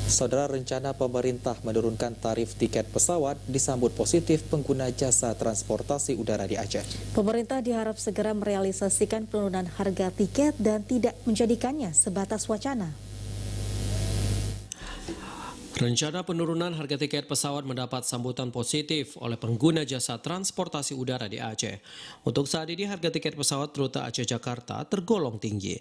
Saudara, rencana pemerintah menurunkan tarif tiket pesawat disambut positif pengguna jasa transportasi udara di Aceh. Pemerintah diharap segera merealisasikan penurunan harga tiket dan tidak menjadikannya sebatas wacana. Rencana penurunan harga tiket pesawat mendapat sambutan positif oleh pengguna jasa transportasi udara di Aceh. Untuk saat ini harga tiket pesawat rute Aceh-Jakarta tergolong tinggi.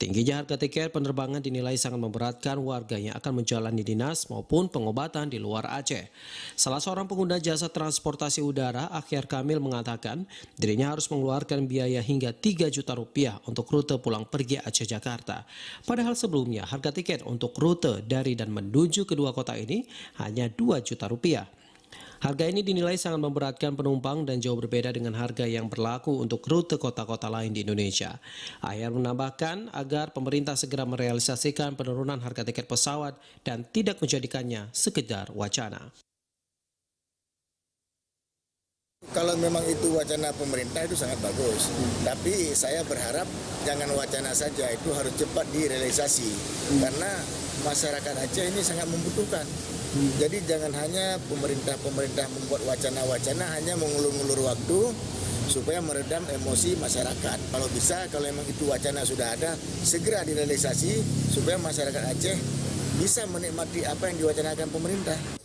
Tingginya harga tiket penerbangan dinilai sangat memberatkan warga yang akan menjalani dinas maupun pengobatan di luar Aceh. Salah seorang pengguna jasa transportasi udara, Akhir Kamil, mengatakan dirinya harus mengeluarkan biaya hingga 3 juta rupiah untuk rute pulang pergi Aceh-Jakarta. Padahal sebelumnya harga tiket untuk rute dari dan menuju kedua kota ini hanya 2 juta rupiah. Harga ini dinilai sangat memberatkan penumpang dan jauh berbeda dengan harga yang berlaku untuk rute kota-kota lain di Indonesia. Akhir menambahkan agar pemerintah segera merealisasikan penurunan harga tiket pesawat dan tidak menjadikannya sekedar wacana. Kalau memang itu wacana pemerintah itu sangat bagus, tapi saya berharap jangan wacana saja, itu harus cepat direalisasi karena masyarakat Aceh ini sangat membutuhkan. Jadi jangan hanya pemerintah membuat wacana-wacana hanya mengulur-ulur waktu supaya meredam emosi masyarakat. Kalau bisa, kalau memang itu wacana sudah ada, segera direalisasi supaya masyarakat Aceh bisa menikmati apa yang diwacanakan pemerintah.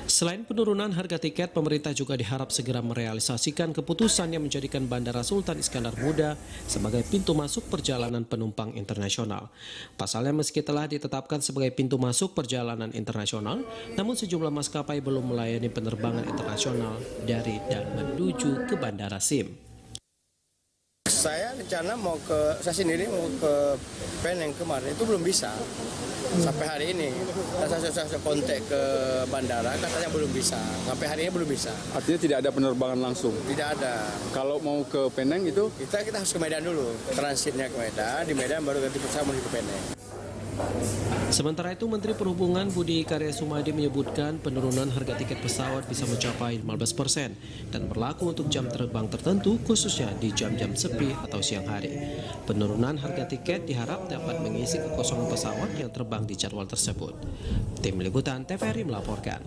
Selain penurunan harga tiket, pemerintah juga diharap segera merealisasikan keputusan yang menjadikan Bandara Sultan Iskandar Muda sebagai pintu masuk perjalanan penumpang internasional. Pasalnya, meski telah ditetapkan sebagai pintu masuk perjalanan internasional, namun sejumlah maskapai belum melayani penerbangan internasional dari dan menuju ke Bandara SIM. Saya rencana saya sendiri mau ke Penang kemarin, itu belum bisa sampai hari ini. Saya kontak ke bandara, katanya belum bisa. Sampai hari ini belum bisa. Artinya tidak ada penerbangan langsung? Tidak ada. Kalau mau ke Penang itu? Kita harus ke Medan dulu, transitnya ke Medan, di Medan baru ganti pesawat menuju ke Penang. Sementara itu, Menteri Perhubungan Budi Karya Sumadi menyebutkan penurunan harga tiket pesawat bisa mencapai 15% dan berlaku untuk jam terbang tertentu, khususnya di jam-jam sepi atau siang hari. Penurunan harga tiket diharap dapat mengisi kekosongan pesawat yang terbang di jadwal tersebut. Tim Liputan TVRI melaporkan.